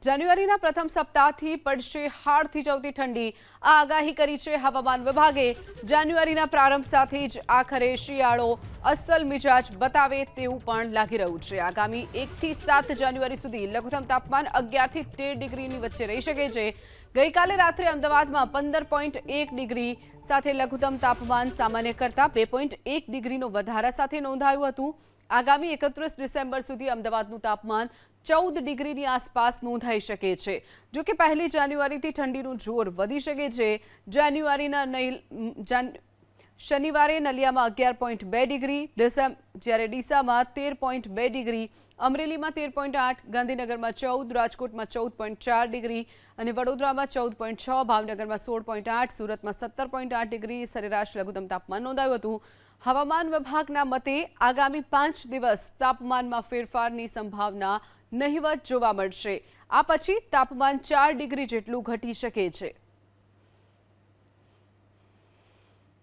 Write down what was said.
જાન્યુઆરીના પ્રથમ સપ્તાહથી પડશે હાડ થીજવતી ઠંડી આ આગાહી કરી છે હવામાન વિભાગે। જાન્યુઆરીના પ્રારંભ સાથે જ આખરે શિયાળો અસલ મિજાજ બતાવે તેવું પણ લાગી રહ્યું છે। આગામી 1 થી 7 જાન્યુઆરી સુધી લઘુત્તમ તાપમાન 11 થી 13 ડિગ્રીની વચ્ચે રહી શકે છે। ગઈકાલે રાત્રે અમદાવાદમાં 15.1 ડિગ્રી સાથે લઘુત્તમ તાપમાન સામાન્ય કરતાં 2.1 ડિગ્રીનો વધારા સાથે નોંધાયું હતું। આગામી 31 ડિસેમ્બર સુધી અમદાવાદનું તાપમાન 14 ડિગ્રીની આસપાસ નોંધાઈ શકે છે। જો કે 1 જાન્યુઆરીથી ઠંડીનું જોર વધી શકે છે। શનિવારે નલિયામાં 11.2 ડિગ્રી, જ્યારે ડીસામાં 13.2 ડિગ્રી, અમરેલીમાં 13.8, ગાંધીનગરમાં 14, રાજકોટમાં 14.4 ડિગ્રી અને વડોદરામાં 14.6, ભાવનગરમાં 16.8, સુરતમાં 17.8 ડિગ્રી સરેરાશ લઘુત્તમ તાપમાન નોંધાયું હતું। હવામાન વિભાગના મતે આગામી 5 દિવસ તાપમાનમાં ફેરફારની સંભાવના નહિવત જોવા મળશે। આ પછી તાપમાન 4 ડિગ્રી જેટલું ઘટી શકે છે।